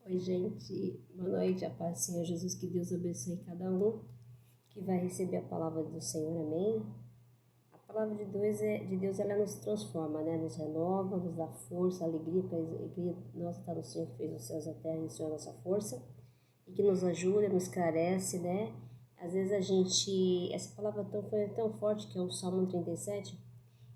Oi, gente. Boa noite. A paz do Senhor Jesus. Que Deus abençoe cada um que vai receber a palavra do Senhor. Amém. A palavra de Deus, ela nos transforma, né? Nos renova, nos dá força, alegria, porque a alegria nossa está no Senhor que fez os céus e a terra e o Senhor é a nossa força. E que nos ajuda, nos esclarece, né? Às vezes essa palavra foi tão forte que é o Salmo 37,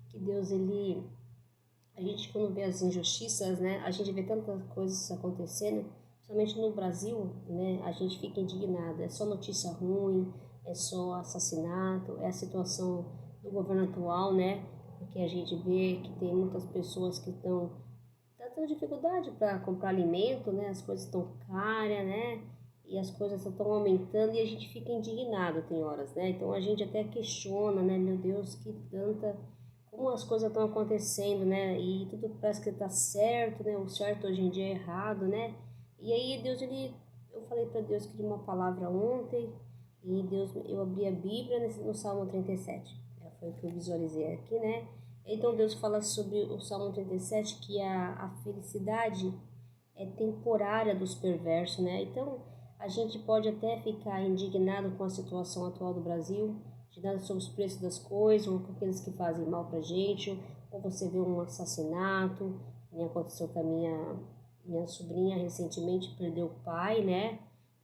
que Deus, a gente quando vê as injustiças, né, a gente vê tantas coisas acontecendo, principalmente no Brasil, né, a gente fica indignado, é só notícia ruim, é só assassinato, é a situação do governo atual, né, porque a gente vê que tem muitas pessoas que estão tendo dificuldade para comprar alimento, né, as coisas estão caras, né, e as coisas estão aumentando e a gente fica indignado tem horas, né, então a gente até questiona, né, meu Deus, que tanta como as coisas estão acontecendo, né? E tudo parece que está certo, né? O certo hoje em dia é errado, né? E aí eu falei para Deus que de uma palavra ontem e eu abri a Bíblia no Salmo 37. Foi o que eu visualizei aqui, né? Então Deus fala sobre o Salmo 37 que a felicidade é temporária dos perversos, né? Então, a gente pode até ficar indignado com a situação atual do Brasil, indignado sobre os preços das coisas, ou com aqueles que fazem mal pra gente, ou você vê um assassinato, que aconteceu com a minha sobrinha recentemente, perdeu o pai, né?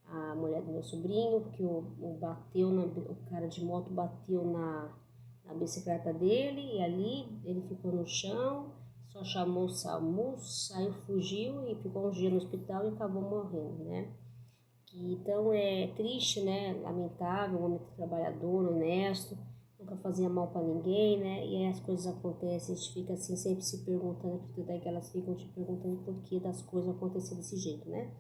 A mulher do meu sobrinho, porque o cara de moto bateu na bicicleta dele, e ali ele ficou no chão, só chamou o SAMU, saiu, fugiu e ficou uns dias no hospital e acabou morrendo, né? Então é triste, né? Lamentável, um homem trabalhador, honesto, nunca fazia mal para ninguém, né? E aí as coisas acontecem, a gente fica assim sempre se perguntando, porque daí que elas ficam te perguntando por que das coisas acontecerem desse jeito, né?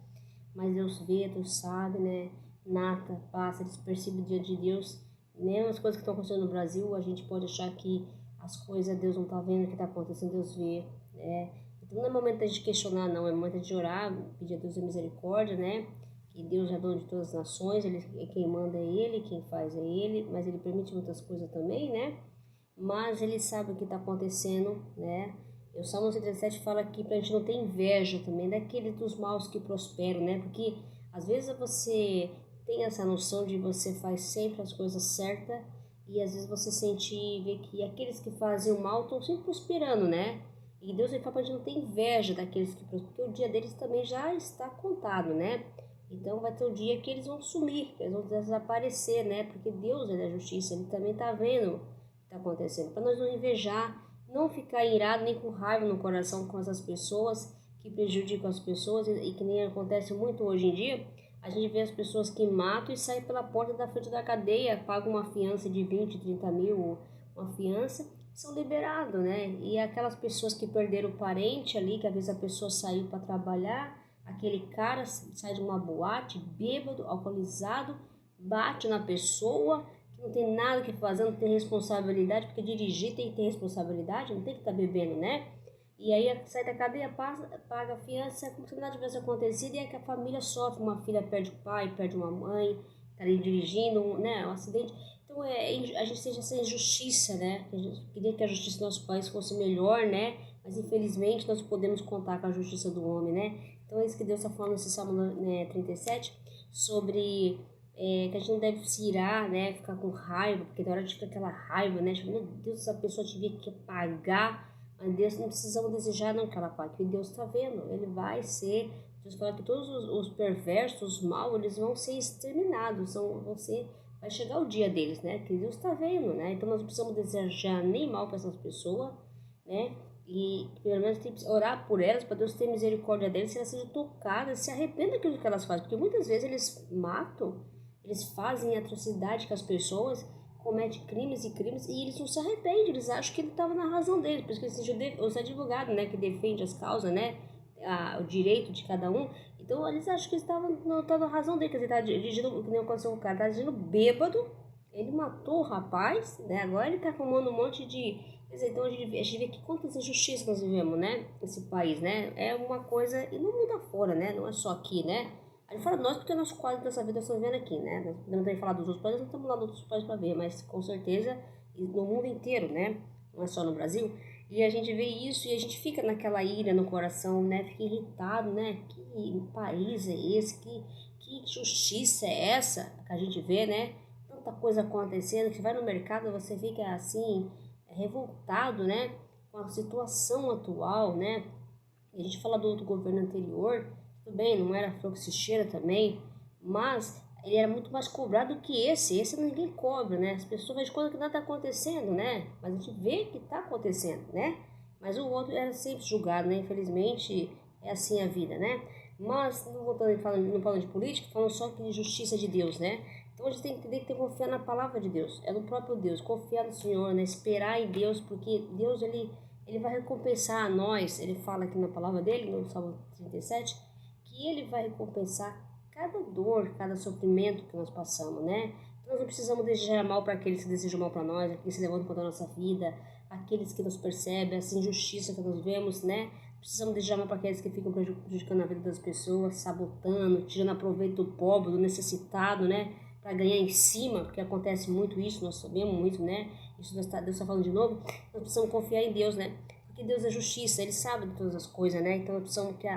Mas Deus vê, Deus sabe, né? Nata, passa, despercebe diante de Deus. Nem as coisas que estão acontecendo no Brasil, a gente pode achar que as coisas, Deus não está vendo o que está acontecendo, Deus vê, né? Então não é momento da gente questionar, não, é momento de orar, pedir a Deus a misericórdia, né? Que Deus é dono de todas as nações, quem manda é Ele, quem faz é Ele, mas Ele permite muitas coisas também, né? Mas Ele sabe o que está acontecendo, né? O Salmo 137 fala que pra gente não ter inveja também daqueles dos maus que prosperam, né? Porque às vezes você tem essa noção de você faz sempre as coisas certas e às vezes você vê que aqueles que fazem o mal estão sempre prosperando, né? E Deus ele fala pra gente não ter inveja daqueles que prosperam, porque o dia deles também já está contado, né? Então vai ter um dia que eles vão sumir, que eles vão desaparecer, né? Porque Deus é da justiça, Ele também está vendo o que está acontecendo. Para nós não invejar, não ficar irado nem com raiva no coração com essas pessoas que prejudicam as pessoas e que nem acontece muito hoje em dia. A gente vê as pessoas que matam e saem pela porta da frente da cadeia, pagam uma fiança de 20, 30 mil, uma fiança, são liberados, né? E aquelas pessoas que perderam o parente ali, que às vezes a pessoa saiu para trabalhar, aquele cara sai de uma boate, bêbado, alcoolizado, bate na pessoa, que não tem nada que fazer, não tem responsabilidade, porque dirigir tem que ter responsabilidade, não tem que estar bebendo, né? E aí sai da cadeia, paga a fiança, como se nada tivesse acontecido, e é que a família sofre, uma filha perde o pai, perde uma mãe, tá ali dirigindo, né, um acidente. Então a gente seja essa injustiça, né? A gente queria que a justiça do nosso país fosse melhor, né? Mas infelizmente nós podemos contar com a justiça do homem, né? Então é isso que Deus está falando nesse Salmo, né, 37, sobre que a gente não deve se irar, né? Ficar com raiva, porque na hora de ficar aquela raiva, né? Tipo, meu Deus, essa pessoa devia que pagar, mas Deus não precisamos desejar não que ela pague, porque Deus está vendo, Ele vai ser, Deus fala que todos os perversos, os maus, eles vão ser exterminados, vai chegar o dia deles, né? Que Deus está vendo, né? Então nós não precisamos desejar nem mal para essas pessoas, né? E pelo menos tem que orar por elas, para Deus ter misericórdia delas, se elas sejam tocadas, se arrependam daquilo que elas fazem, porque muitas vezes eles matam, eles fazem atrocidade com as pessoas, cometem crimes e crimes, e eles não se arrependem, eles acham que ele estava na razão deles, por isso que os advogados, né, que defende as causas, né, o direito de cada um, então eles acham que eles não estavam na razão dele, quer dizer, tá dirigindo, que nem aconteceu com o cara, tá dirigindo bêbado, ele matou o rapaz, né, agora ele tá arrumando um monte de. Quer dizer, então a gente vê que quantas injustiças nós vivemos, né, nesse país, né, é uma coisa, e no mundo afora, né, não é só aqui, né, a gente fala nós porque nós quase dessa vida estamos vendo aqui, né, nós podemos também falar dos outros países, não estamos lá nos outros países para ver, mas com certeza no mundo inteiro, né, não é só no Brasil, E a gente vê isso e a gente fica naquela ira no coração, né? Fica irritado, né? Que país é esse? Que justiça é essa que a gente vê, né? Tanta coisa acontecendo, que você vai no mercado, você fica assim, revoltado, né? Com a situação atual, né? E a gente fala do outro governo anterior, tudo bem, não era flor que se cheira também, mas ele era muito mais cobrado que esse ninguém cobra, né? As pessoas veem quando que nada está acontecendo, né? Mas a gente vê que está acontecendo, né? Mas o outro era sempre julgado, né? Infelizmente é assim a vida, né? Mas, não voltando não falando de política, falando só de justiça de Deus, né? Então a gente tem que entender que tem que confiar na palavra de Deus, é no próprio Deus, confiar no Senhor, né? Esperar em Deus, porque Deus, ele vai recompensar a nós. Ele fala aqui na palavra dele, no Salmo 37, que ele vai recompensar cada dor, cada sofrimento que nós passamos, né? Então, nós não precisamos desejar mal para aqueles que desejam mal para nós, aqueles que se levantam contra a nossa vida, aqueles que nos percebem, essa injustiça que nós vemos, né? Precisamos desejar mal para aqueles que ficam prejudicando a vida das pessoas, sabotando, tirando proveito do pobre, do necessitado, né? Para ganhar em cima, porque acontece muito isso, nós sabemos muito, né? Isso Deus está falando de novo. Nós precisamos confiar em Deus, né? Porque Deus é justiça, Ele sabe de todas as coisas, né? Então nós precisamos que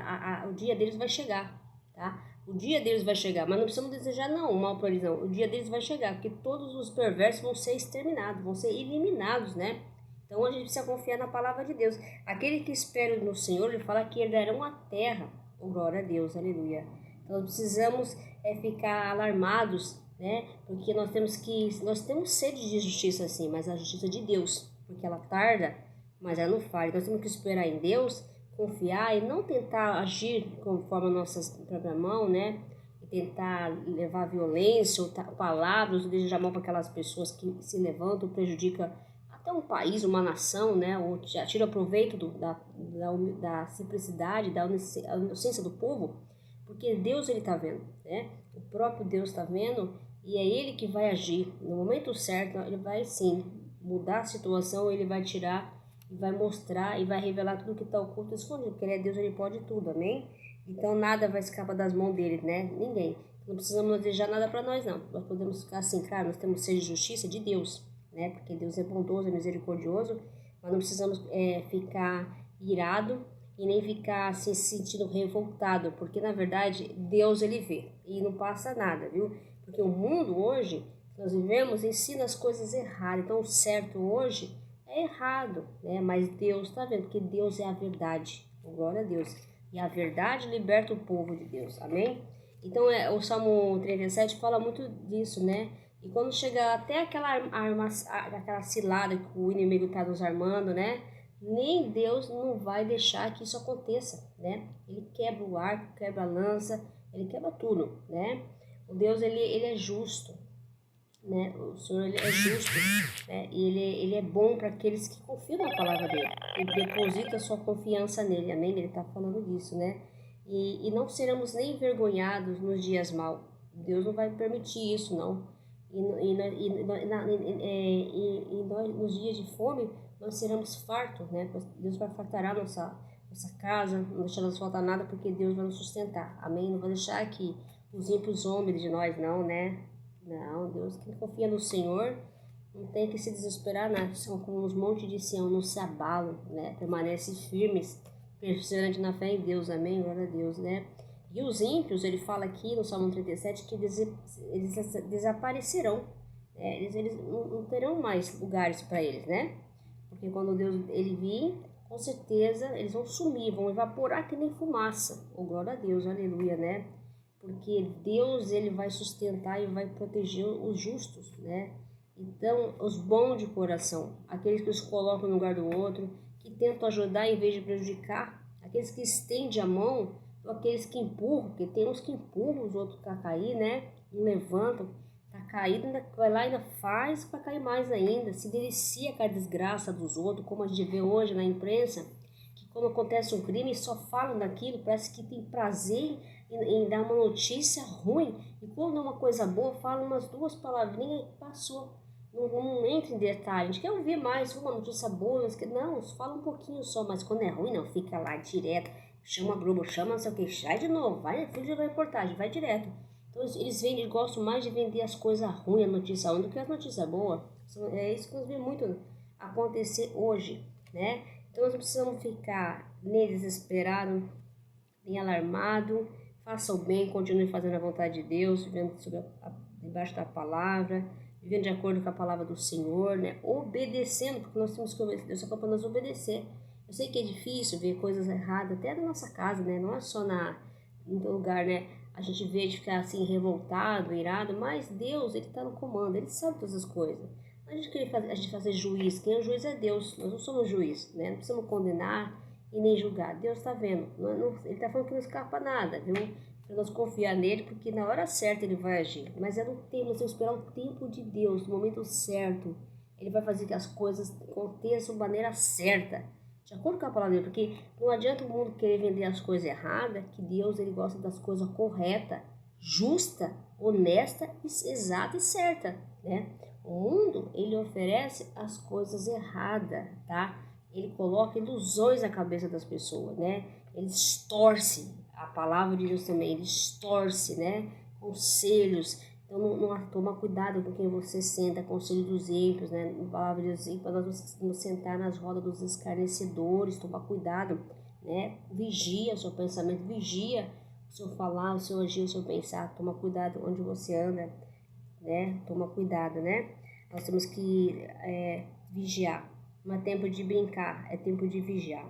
o dia deles vai chegar, tá? O dia deles vai chegar, mas não precisamos desejar não o mal para eles não. O dia deles vai chegar, porque todos os perversos vão ser exterminados, vão ser eliminados, né? Então a gente precisa confiar na palavra de Deus. Aquele que espera no Senhor, ele fala que herdarão a terra. Oh, glória a Deus, aleluia. Então nós precisamos ficar alarmados, né? Porque nós temos sede de justiça sim, mas a justiça de Deus, porque ela tarda, mas ela não falha. Nós temos que esperar em Deus, confiar e não tentar agir conforme a nossa própria mão, né? E tentar levar violência ou palavras, ou desejar mal para aquelas pessoas que se levantam, prejudicam até um país, uma nação, né? Ou tira proveito da simplicidade, da inocência do povo, porque Deus ele está vendo, né? O próprio Deus está vendo e é Ele que vai agir no momento certo. Ele vai sim mudar a situação, Ele vai tirar e vai mostrar e vai revelar tudo que está oculto e escondido, porque Ele é Deus, Ele pode tudo, amém? Então nada vai escapar das mãos dele, né? Ninguém. Não precisamos desejar nada para nós, não. Nós podemos ficar assim, claro, nós temos sede de justiça de Deus, né? Porque Deus é bondoso, é misericordioso, mas não precisamos ficar irado e nem ficar assim, se sentindo revoltado, porque na verdade Deus ele vê e não passa nada, viu? Porque o mundo hoje, nós vivemos, ensina as coisas erradas, então o certo hoje é errado, né? Mas Deus está vendo, porque Deus é a verdade, glória a Deus, e a verdade liberta o povo de Deus, amém? Então o Salmo 37 fala muito disso, né? E quando chega até aquela cilada que o inimigo está nos armando, né? Nem Deus não vai deixar que isso aconteça, né? Ele quebra o arco, quebra a lança, ele quebra tudo, né? O Deus, ele é justo, né? O Senhor, ele é justo, né? E ele é bom para aqueles que confiam na palavra dele. Ele deposita sua confiança nele, amém? Ele está falando disso, né? E não seremos nem envergonhados nos dias maus. Deus não vai permitir isso, não. E nós, nos dias de fome, nós seremos fartos, né? Deus vai fartar nossa casa, não deixará nos faltar nada, porque Deus vai nos sustentar, amém? Não vai deixar que os ímpios zombem de nós, não, né? Não, Deus, quem confia no Senhor não tem que se desesperar, né? São como os montes de Sião, não se abalam, né? Permanecem firmes, perseverantes na fé em Deus, amém? Glória a Deus, né? E os ímpios, ele fala aqui no Salmo 37 que eles desaparecerão, né? Eles não terão mais lugares para eles, né? Porque quando Deus ele vir, com certeza eles vão sumir, vão evaporar que nem fumaça. Oh, glória a Deus, aleluia, né? Porque Deus ele vai sustentar e vai proteger os justos, né? Então, os bons de coração, aqueles que os colocam no lugar do outro, que tentam ajudar em vez de prejudicar, aqueles que estendem a mão, ou aqueles que empurram, porque tem uns que empurram os outros para cair, né? Não levantam, tá caído, ainda vai lá e ainda faz para cair mais ainda, se delicia com a desgraça dos outros, como a gente vê hoje na imprensa, que quando acontece um crime só falam daquilo, parece que tem prazer em dar uma notícia ruim, e quando é uma coisa boa, fala umas duas palavrinhas e passou. Não entra em detalhe, a gente quer ouvir mais uma notícia boa, não, fala um pouquinho só, mas quando é ruim, não, fica lá direto, chama a Globo, chama não sei o que, sai de novo, vai, fuja da reportagem, vai direto. Então eles gostam mais de vender as coisas ruins, a notícia ruim, do que as notícias boas. É isso que nós vemos muito acontecer hoje, né? Então nós não precisamos ficar nem desesperado, nem alarmado. Faça o bem, continue fazendo a vontade de Deus, vivendo debaixo da palavra, vivendo de acordo com a palavra do Senhor, né? Obedecendo, porque nós temos que obedecer. Deus só para nós obedecer. Eu sei que é difícil ver coisas erradas até na nossa casa, né? Não é só no lugar, né? A gente vê de ficar assim revoltado, irado, mas Deus, Ele está no comando, Ele sabe todas as coisas. A gente quer fazer juiz, quem é o juiz é Deus, nós não somos juiz, né? Não precisamos condenar e nem julgar. Deus está vendo, Ele está falando que não escapa nada, viu? Para nós confiar nele, porque na hora certa Ele vai agir. Mas é no tempo, nós temos que esperar o tempo de Deus, no momento certo. Ele vai fazer que as coisas aconteçam da maneira certa, de acordo com a palavra dele, porque não adianta o mundo querer vender as coisas erradas, que Deus Ele gosta das coisas corretas, justa, honesta, exata e certa, né? O mundo, ele oferece as coisas erradas, tá? Ele coloca ilusões na cabeça das pessoas, né? Ele distorce a palavra de Deus também, ele distorce, né? Conselhos. Então, não toma cuidado com quem você senta, conselho dos ímpios, né? Na palavra de Deus, para nós não sentar nas rodas dos escarnecedores, toma cuidado, né? Vigia o seu pensamento, vigia o seu falar, o seu agir, o seu pensar, toma cuidado onde você anda, né? Toma cuidado, né? Nós temos que vigiar. Não é tempo de brincar, é tempo de vigiar,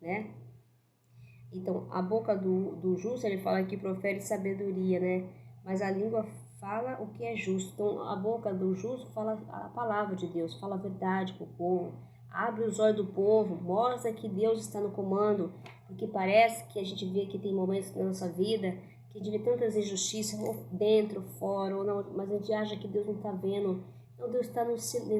né? Então, a boca do justo, ele fala que profere sabedoria, né? Mas a língua fala o que é justo. Então, a boca do justo fala a palavra de Deus, fala a verdade para o povo, abre os olhos do povo, mostra que Deus está no comando, porque parece que a gente vê que tem momentos na nossa vida que a gente vê tantas injustiças, ou dentro, fora, ou não, mas a gente acha que Deus não está vendo. Então Deus está no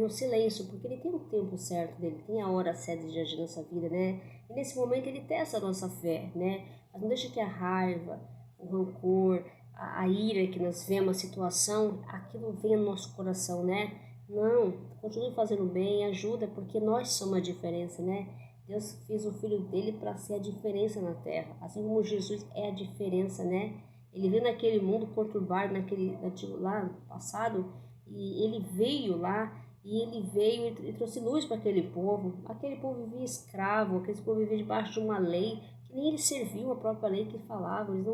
silêncio, porque Ele tem o tempo certo dele, tem a hora certa de agir na nossa vida, né? E nesse momento Ele testa a nossa fé, né? Mas não deixa que a raiva, o rancor, a ira que nós vemos, a situação, aquilo venha no nosso coração, né? Não, continue fazendo bem, ajuda, porque nós somos a diferença, né? Deus fez o Filho dele para ser a diferença na terra, assim como Jesus é a diferença, né? Ele veio naquele mundo conturbado, naquele antigo lá no passado, e ele veio lá, e ele veio e trouxe luz para aquele povo. Aquele povo vivia escravo, aquele povo vivia debaixo de uma lei, que nem eles serviam a própria lei que falava, eles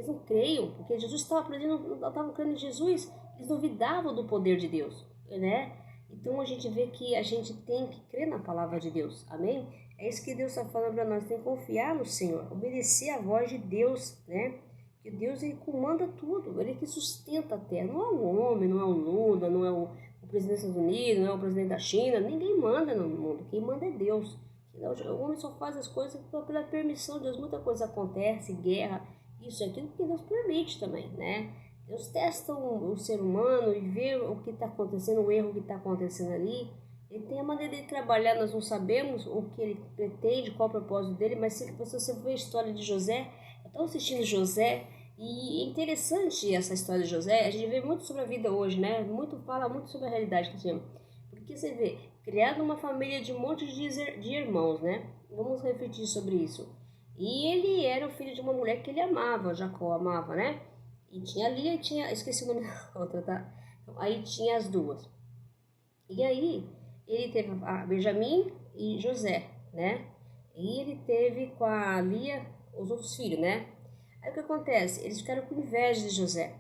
não creiam, porque Jesus estava não estavam crendo em Jesus, eles duvidavam do poder de Deus, né? Então a gente vê que a gente tem que crer na palavra de Deus, amém? É isso que Deus está falando para nós, tem que confiar no Senhor, obedecer a voz de Deus, né? Que Deus, Ele comanda tudo, Ele que sustenta a terra, não é um homem, não é um Lula, não é o presidente dos Estados Unidos, não é o presidente da China, ninguém manda no mundo, quem manda é Deus. O homem só faz as coisas pela permissão de Deus, muita coisa acontece, guerra, isso e aquilo, porque Deus permite também, né? Deus testa o ser humano e vê o que está acontecendo, o erro que está acontecendo ali. Ele tem a maneira de trabalhar, nós não sabemos o que ele pretende, qual é o propósito dele, mas se você ver a história de José, eu estou assistindo José, e é interessante essa história de José, a gente vê muito sobre a vida hoje, né? Fala muito sobre a realidade que temos. Porque você vê, criado numa família de um monte de irmãos, né? Vamos refletir sobre isso. E ele era o filho de uma mulher que ele amava, Jacó amava, né? E tinha Lia e tinha, esqueci o nome da outra, tá? Então, aí tinha as duas. E aí, ele teve a Benjamim e José, né? E ele teve com a Lia os outros filhos, né? Aí o que acontece? Eles ficaram com inveja de José.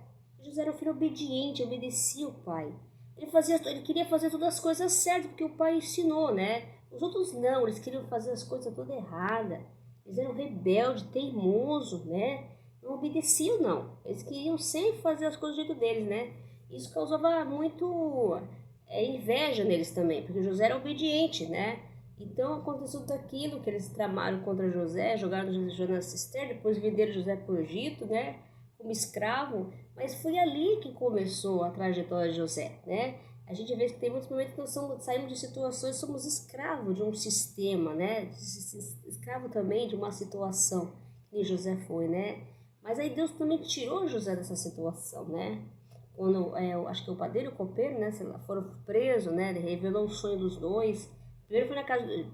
José era um filho obediente, obedecia o pai. Ele queria fazer todas as coisas certas, porque o pai ensinou, né? Os outros não, eles queriam fazer as coisas todas erradas. Eles eram rebeldes, teimosos, né? Não obedeciam, não. Eles queriam sempre fazer as coisas do jeito deles, né? Isso causava muito inveja neles também, porque José era obediente, né? Então aconteceu tudo aquilo que eles tramaram contra José, jogaram José na cisterna, depois venderam José para o Egito, né? Como escravo, mas foi ali que começou a trajetória de José, né? A gente vê que tem muitos momentos que nós saímos de situações, somos escravos de um sistema, né? Escravo também de uma situação, que José foi, né? Mas aí Deus também tirou José dessa situação, né? Quando, acho que o padeiro e o copeiro, né? Foram presos, né? Ele revelou o sonho dos dois. Primeiro foi na casa de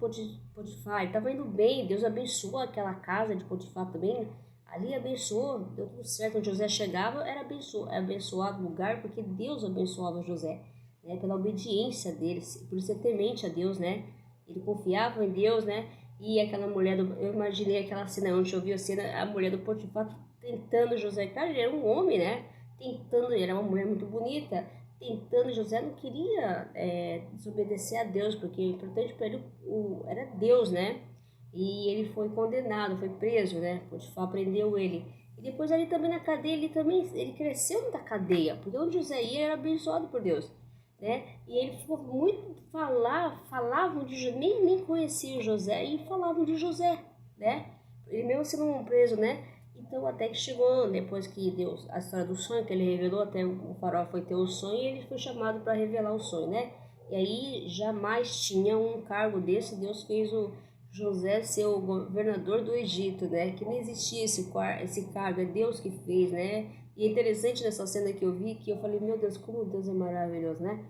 Potifar, ele estava indo bem, Deus abençoou aquela casa de Potifar também. Ali abençoou, deu tudo certo. Onde José chegava era abençoado o lugar, porque Deus abençoava José, né? Pela obediência dele, por ser temente a Deus, né? Ele confiava em Deus, né? E aquela mulher, eu imaginei aquela cena onde eu vi a cena, a mulher do Potifar tentando José. Cara, ele era um homem, né? Tentando, ele era uma mulher muito bonita, tentando. José não queria desobedecer a Deus, porque o importante para ele era Deus, né? E ele foi condenado, foi preso, né? Potifar prendeu ele. E depois ali também na cadeia, ele cresceu na cadeia, porque onde José ia era abençoado por Deus, né? E ele ficou muito falavam de José, nem conhecia José e falavam de José, né? Ele mesmo sendo um preso, né? Então até que chegou, depois que Deus, a história do sonho que ele revelou, até o faraó foi ter o sonho e ele foi chamado para revelar o sonho, né? E aí jamais tinha um cargo desse, Deus fez o José ser o governador do Egito, né? Que não existia esse cargo, é Deus que fez, né? E é interessante nessa cena que eu vi, que eu falei, meu Deus, como Deus é maravilhoso, né?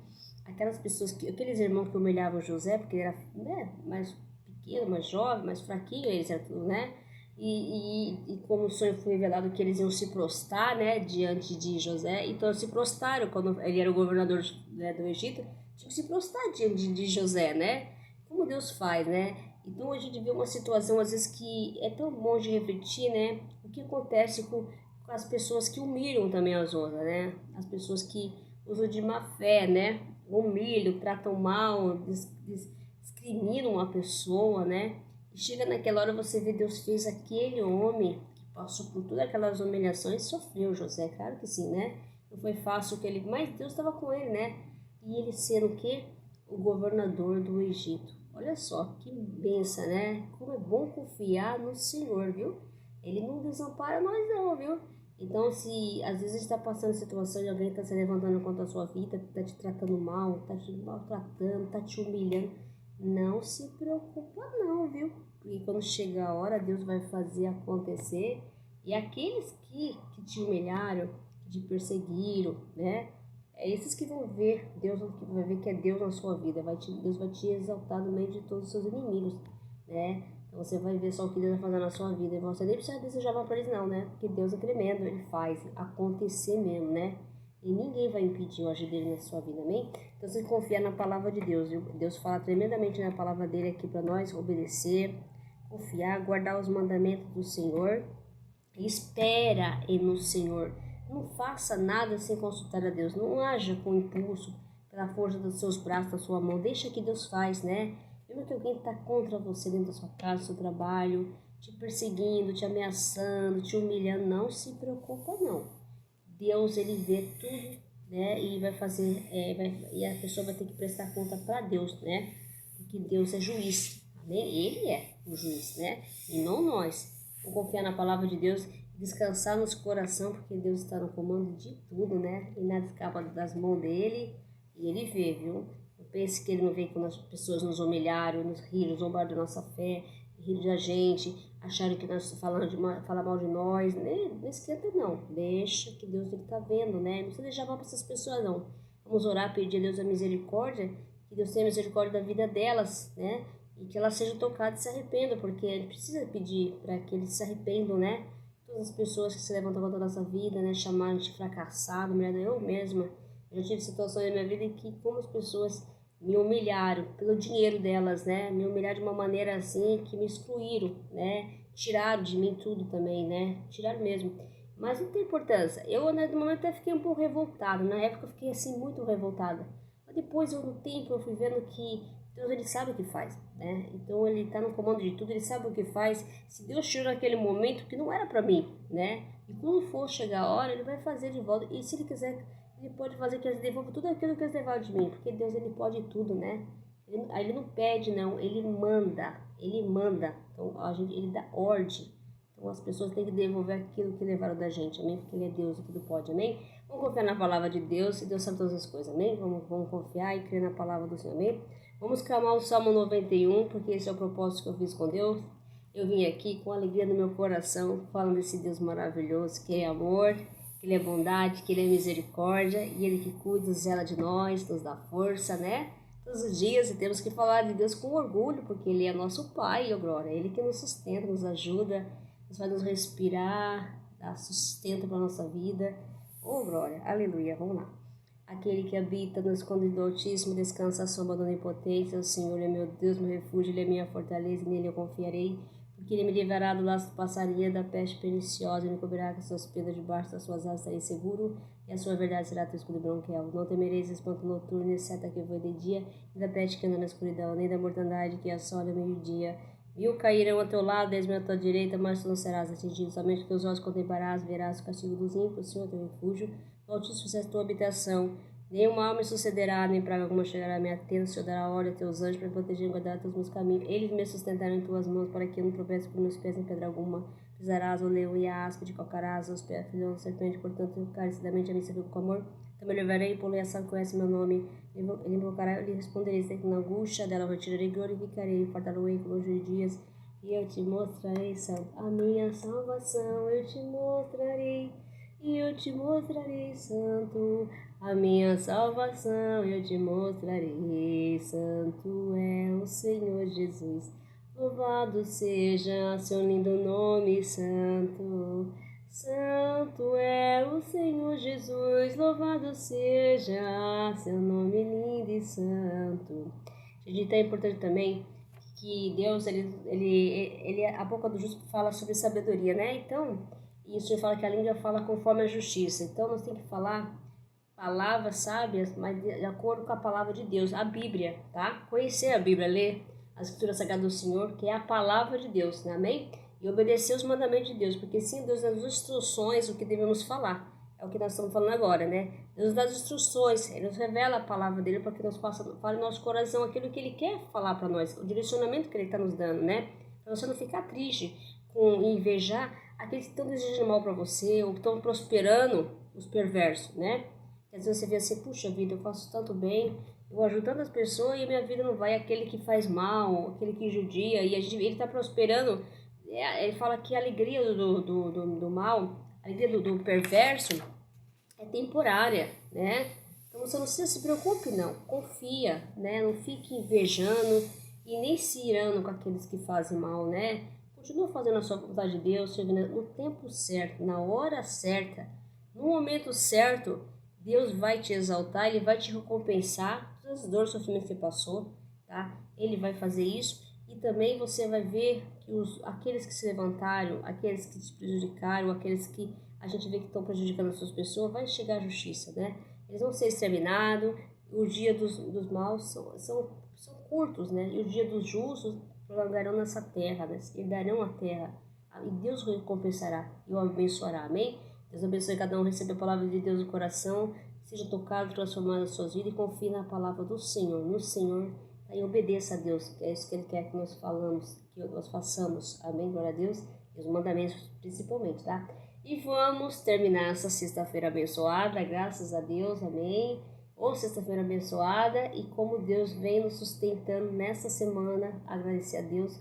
Aquelas pessoas, aqueles irmãos que humilhavam José, porque ele era, né, mais pequeno, mais jovem, mais fraquinho, eles eram tudo, né? E como o sonho foi revelado que eles iam se prostrar, né, diante de José, então se prostraram quando ele era o governador, né, do Egito, tinham que se prostrar diante de José, né? Como Deus faz, né? Então a gente vê uma situação às vezes que é tão bom de refletir, né? O que acontece com as pessoas que humilham também as outras, né? As pessoas que usam de má fé, né? Humilham, tratam mal, discriminam uma pessoa, né? E chega naquela hora você vê Deus fez aquele homem que passou por todas aquelas humilhações, sofreu José, claro que sim, né? Não foi fácil que ele, mas Deus estava com ele, né? E ele sendo o quê? O governador do Egito. Olha só, que benção, né? Como é bom confiar no Senhor, viu? Ele não desampara nós não, viu? Então, se às vezes está passando situação de alguém que está se levantando contra a sua vida, está te tratando mal, está te maltratando, está te humilhando, não se preocupa não, viu? Porque quando chega a hora, Deus vai fazer acontecer. E aqueles que te humilharam, que te perseguiram, né? É esses que vão ver Deus, que vai ver que é Deus na sua vida. Deus vai te exaltar no meio de todos os seus inimigos, né? Então você vai ver só o que Deus vai fazer na sua vida. E você nem precisa desejar mal para eles não, né? Porque Deus é tremendo, Ele faz acontecer mesmo, né? E ninguém vai impedir o agir dele na sua vida, amém? Então você confia na palavra de Deus, viu? Deus fala tremendamente na palavra dele aqui para nós, obedecer, confiar, guardar os mandamentos do Senhor. Espera no Senhor. Não faça nada sem consultar a Deus. Não haja com impulso, pela força dos seus braços, da sua mão. Deixa que Deus faz, né? Mesmo que alguém está contra você dentro da sua casa, do seu trabalho, te perseguindo, te ameaçando, te humilhando, não se preocupa não. Deus, Ele vê tudo, né? E vai fazer, e a pessoa vai ter que prestar conta para Deus, né? Porque Deus é juiz, amém? Ele é o juiz, né? E não nós. Vou confiar na palavra de Deus, descansar no coração, porque Deus está no comando de tudo, né? E nada escapa das mãos dele, e Ele vê, viu? Não pense que Ele não vê quando as pessoas nos humilharam, nos riram, zombaram da nossa fé, riram da gente, acharam que nós falam mal de nós, né? Não esquenta não, deixa que Deus está vendo, né? Não precisa deixar mal para essas pessoas não. Vamos orar, pedir a Deus a misericórdia, que Deus tenha misericórdia da vida delas, né? E que elas sejam tocadas e se arrependam, porque a gente precisa pedir para que eles se arrependam, né? Todas as pessoas que se levantam contra a nossa vida, né? Chamaram de fracassado, eu mesma. Eu tive situações na minha vida em que como as pessoas me humilharam pelo dinheiro delas, né? Me humilharam de uma maneira assim que me excluíram, né? Tiraram de mim tudo também, né? Tiraram mesmo. Mas não tem importância. Eu, no momento, até fiquei um pouco revoltada. Na época, eu fiquei assim, muito revoltada. Mas depois, no tempo, eu fui vendo que Deus, Ele sabe o que faz, né? Então, Ele está no comando de tudo, Ele sabe o que faz. Se Deus tirou naquele momento, que não era para mim, né? E quando for chegar a hora, Ele vai fazer de volta. E se Ele quiser, Ele pode fazer que eles devolvam tudo aquilo que eles levaram de mim. Porque Deus, Ele pode tudo, né? Ele não pede, não. Ele manda. Ele manda. Então, Ele dá ordem. Então as pessoas têm que devolver aquilo que levaram da gente, amém? Porque Ele é Deus e tudo pode, amém? Vamos confiar na palavra de Deus, e Deus sabe todas as coisas, amém? Vamos confiar e crer na palavra do Senhor, amém? Vamos clamar o Salmo 91, porque esse é o propósito que eu fiz com Deus. Eu vim aqui com alegria no meu coração, falando desse Deus maravilhoso, que é amor, que Ele é bondade, que Ele é misericórdia, e Ele que cuida, zela de nós, nos dá força, né? Todos os dias, e temos que falar de Deus com orgulho, porque Ele é nosso Pai, ó glória, Ele que nos sustenta, nos ajuda, vai nos respirar, dar sustento para a nossa vida. Oh, glória, aleluia, vamos lá. Aquele que habita no esconderijo do Altíssimo descansa à sombra da Onipotência. O Senhor é meu Deus, meu refúgio, Ele é minha fortaleza, e nele eu confiarei. Porque Ele me livrará do laço do passarinho, da peste perniciosa, e me cobrirá com suas penas, debaixo das suas asas estarei seguro, e a sua verdade será teu escudo e bronqueal. Não temereis espanto noturno, nem seta que voe de dia, e da peste que anda na escuridão, nem da mortandade que assola ao meio-dia. 1000 cairão ao teu lado, 10.000 à tua direita, mas tu não serás atingido. Somente teus olhos contemplarás, verás o castigo dos ímpios, o Senhor é teu refúgio. No Altíssimo é a tua habitação. Nenhum mal me sucederá, nem praga alguma chegará à minha tenda. O Senhor dará ordem a teus anjos para proteger e guardar teus meus caminhos. Eles me sustentarão em tuas mãos, para que eu não tropece com meus pés em pedra alguma. Pisarás o leão e a áspide, calcarás os pés, filhão da serpente. Portanto, encarecidamente a mim serviu com amor. Também levarei, polei a salvo, conhece meu nome. Ele invocará, eu lhe responderei. Sei que na angústia dela eu retirarei, glorificarei, fartá-lo-ei com longos dias. E eu te mostrarei, Santo, a minha salvação. Eu te mostrarei, e eu te mostrarei, Santo, a minha salvação. Eu te mostrarei, Santo é o Senhor Jesus. Louvado seja seu lindo nome, Santo. Santo é o Senhor Jesus. Louvado seja seu nome lindo e santo. Acredita, é importante também que Deus, a boca do justo fala sobre sabedoria, né? Então, e o Senhor fala que a língua fala conforme a justiça. Então, nós temos que falar palavras sábias, mas de acordo com a palavra de Deus, a Bíblia, tá? Conhecer a Bíblia, ler a Escritura Sagrada do Senhor, que é a palavra de Deus, né? Amém? E obedecer os mandamentos de Deus, porque sim, Deus dá as instruções, o que devemos falar. É o que nós estamos falando agora, né? Deus dá as instruções, Ele nos revela a palavra dEle para que nós fale em nosso coração aquilo que Ele quer falar para nós, o direcionamento que Ele está nos dando, né? Para você não ficar triste com invejar aqueles que estão desejando mal para você, ou que estão prosperando, os perversos, né? Às vezes você vê assim, puxa vida, eu faço tanto bem, eu ajudo tantas pessoas e a minha vida não vai. Aquele que faz mal, aquele que judia, e ele está prosperando. Ele fala que a alegria do mal, a alegria do perverso é temporária, né? Então você não se preocupe, não. Confia, né? Não fique invejando e nem se irando com aqueles que fazem mal, né? Continua fazendo a sua vontade de Deus, servindo no tempo certo, na hora certa, no momento certo. Deus vai te exaltar, Ele vai te recompensar todas as dores e sofrimentos que você passou, tá? Ele vai fazer isso. E também você vai ver que aqueles que se levantaram, aqueles que te prejudicaram, aqueles que a gente vê que estão prejudicando as suas pessoas, vai chegar à justiça, né? Eles vão ser exterminados. O dia dos maus são curtos, né? E o dia dos justos prolongarão nessa terra, né? Eles darão a terra. E Deus o recompensará e o abençoará. Amém? Deus abençoe cada um, receba a palavra de Deus no coração, seja tocado, transformado nas suas vidas e confie na palavra do Senhor, no Senhor, e obedeça a Deus, que é isso que Ele quer que nós falamos, que nós façamos. Amém? Glória a Deus. E os mandamentos principalmente, tá? E vamos terminar essa sexta-feira abençoada, graças a Deus, amém? Ou sexta-feira abençoada, e como Deus vem nos sustentando nessa semana, agradecer a Deus.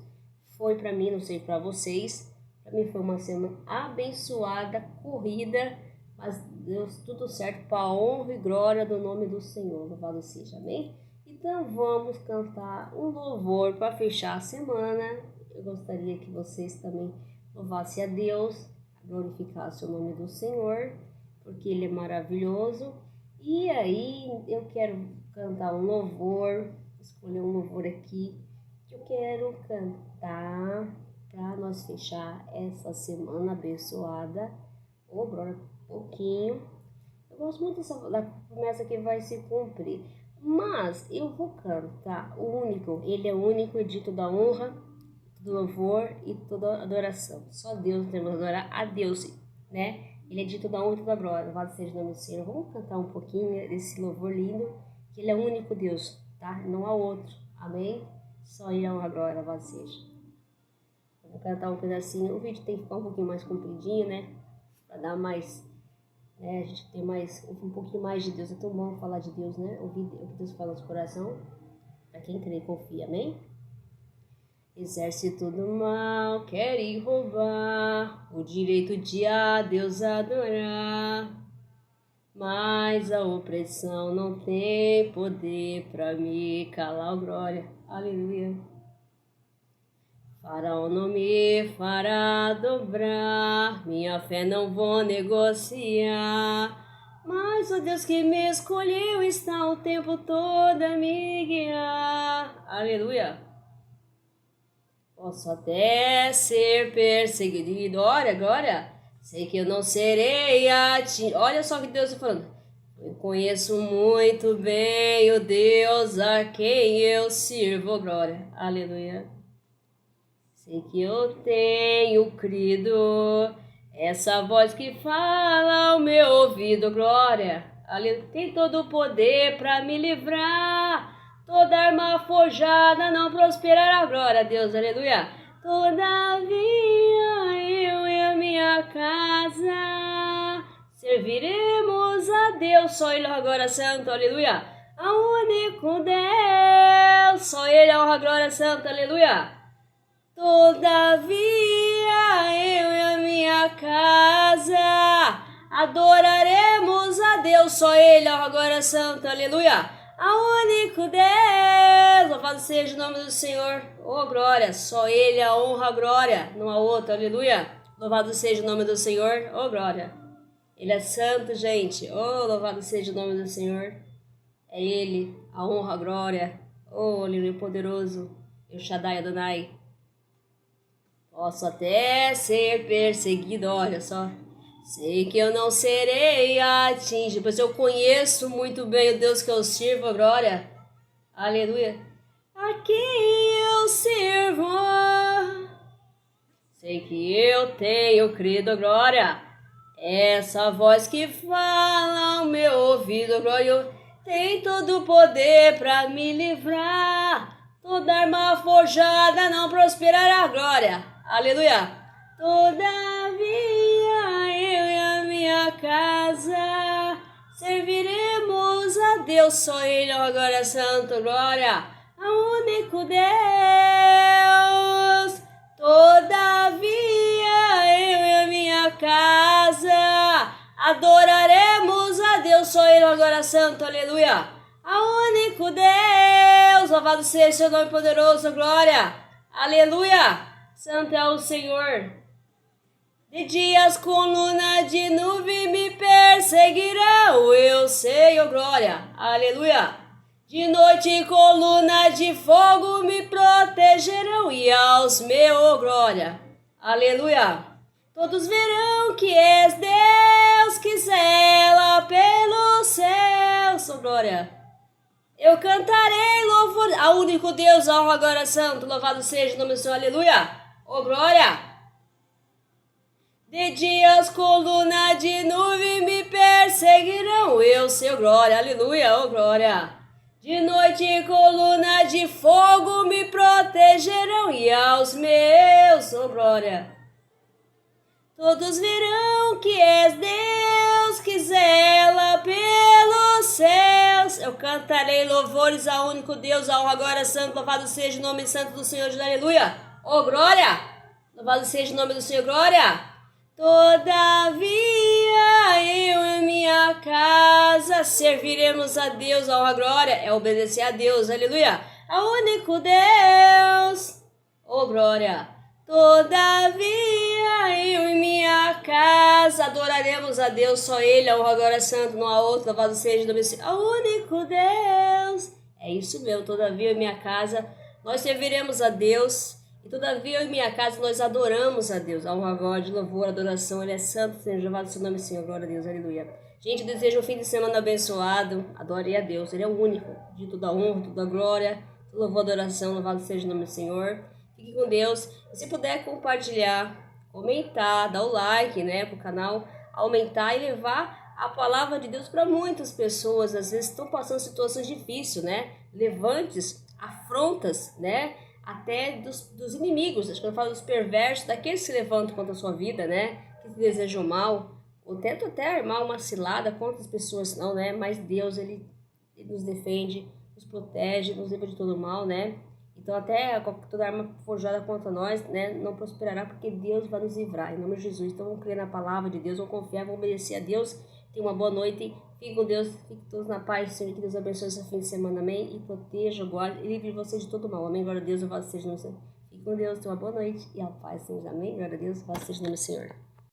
Foi para mim, não sei para vocês. Para mim foi uma semana abençoada, corrida, mas deu tudo certo para a honra e glória do nome do Senhor. Louvado seja, amém? Então vamos cantar um louvor para fechar a semana. Eu gostaria que vocês também louvassem a Deus, glorificassem o nome do Senhor, porque Ele é maravilhoso. E aí eu quero cantar um louvor, escolher um louvor aqui, que eu quero cantar para nós fechar essa semana abençoada. Ô, glória, pouquinho. Eu gosto muito da promessa que vai se cumprir. Mas eu vou cantar o único. Ele é o único, é dito da honra, do louvor e toda adoração. Só Deus temos que adorar a Deus, né? Ele é dito da honra e toda glória. Louvado seja o nome do Senhor. Vamos cantar um pouquinho desse louvor lindo, que Ele é o único Deus, tá? Não há outro. Amém? Só Ele é uma glória, louvado seja. Vou cantar um pedacinho. O vídeo tem que ficar um pouquinho mais compridinho, né? Para dar mais, né? A gente tem mais, um pouquinho mais de Deus. É tão bom falar de Deus, né? Ouvir o que Deus fala no coração. Para quem crê e confia, amém? Exército do mal querem roubar o direito de a Deus adorar, mas a opressão não tem poder para me calar, oh, glória, aleluia. Faraó não me fará dobrar, minha fé não vou negociar, Mas o Deus que me escolheu está o tempo todo a me guiar. Aleluia. Posso até ser perseguido. Olha, glória. Sei que eu não serei atingido. Olha só o que Deus está falando. Eu conheço muito bem o Deus a quem eu sirvo. Glória. Aleluia. Sei que eu tenho crido. Essa voz que fala ao meu ouvido, glória, tem todo o poder para me livrar, toda arma forjada não prosperará, glória a Deus, aleluia. Todavia eu e a minha casa serviremos a Deus, só Ele agora santo, aleluia. A único Deus, só Ele a honra, glória santo, aleluia. Todavia eu e a minha casa adoraremos a Deus, só Ele, agora santo, aleluia. A único Deus, louvado seja o nome do Senhor, oh glória, só Ele, a honra, a glória, não há outro, aleluia. Louvado seja o nome do Senhor, oh glória. Ele é santo, gente, oh louvado seja o nome do Senhor. É Ele, a honra, a glória, oh aleluia, poderoso, El Shaddai Adonai. Posso até ser perseguido, olha só. Sei que eu não serei atingido, pois eu conheço muito bem o Deus que eu sirvo, glória. Aleluia. A quem eu sirvo. Sei que eu tenho crido, glória. Essa voz que fala ao meu ouvido, glória. Tem todo o poder para me livrar. Toda arma forjada não prosperará, glória. Aleluia! Todavia eu e a minha casa serviremos a Deus, só Ele agora é santo, glória, a único Deus. Todavia eu e a minha casa adoraremos a Deus, só Ele agora é santo, aleluia, a único Deus. Louvado seja seu nome poderoso, glória, aleluia. Santo é o Senhor. De dia as colunas de nuvem me perseguirão, eu sei, oh glória, aleluia. De noite colunas de fogo me protegerão e aos meus, oh glória, aleluia. Todos verão que és Deus que zela pelos céus, oh glória. Eu cantarei louvor ao único Deus, a honra agora santo, louvado seja o nome do Senhor, aleluia. Oh glória! De dia as colunas de nuvem me perseguirão, eu sei, oh glória, aleluia, oh glória. De noite colunas de fogo me protegerão e aos meus, oh glória. Todos verão que és Deus que zela pelos céus. Eu cantarei louvores ao único Deus, a honra agora santo, louvado seja o nome santo do Senhor, aleluia. Oh, glória! Louvado seja o nome do Senhor, glória! Todavia eu e minha casa serviremos a Deus, a honra, a glória, é obedecer a Deus, aleluia! A único Deus, oh glória! Todavia eu e minha casa adoraremos a Deus, só Ele, a honra, a glória, santo, não há outro, louvado seja o nome do Senhor, a único Deus! É isso mesmo, todavia eu e minha casa nós serviremos a Deus. E todavia eu e minha casa nós adoramos a Deus. A honra, glória, louvor, adoração. Ele é santo, Senhor, louvado seu nome, Senhor. Glória a Deus, aleluia. Gente, eu desejo um fim de semana abençoado. Adore a Deus, Ele é o único. De toda a honra, toda a glória, toda louvor, adoração. Louvado seja o nome do Senhor. Fique com Deus. Se puder compartilhar, comentar, dar o like, né, pro canal, aumentar e levar a palavra de Deus para muitas pessoas. Às vezes estão passando situações difíceis, né? Levantes, afrontas, né? Até dos inimigos, acho que eu falo dos perversos, daqueles que se levantam contra a sua vida, né? Que te desejam mal, ou tentam até armar uma cilada contra as pessoas, não, né? Mas Deus, ele nos defende, nos protege, nos livra de todo mal, né? Então até toda arma forjada contra nós, né? Não prosperará, porque Deus vai nos livrar, em nome de Jesus. Então vamos crer na palavra de Deus, vamos confiar, vamos obedecer a Deus. Tenha uma boa noite, fique com Deus, fique todos na paz do Senhor, que Deus abençoe esse fim de semana, amém? E proteja, guarde e livre você de todo mal, amém? Glória a Deus, louvado seja o nome do Senhor. Fique com Deus, tenha uma boa noite e a paz, Senhor, amém? Glória a Deus, louvado seja o nome do Senhor.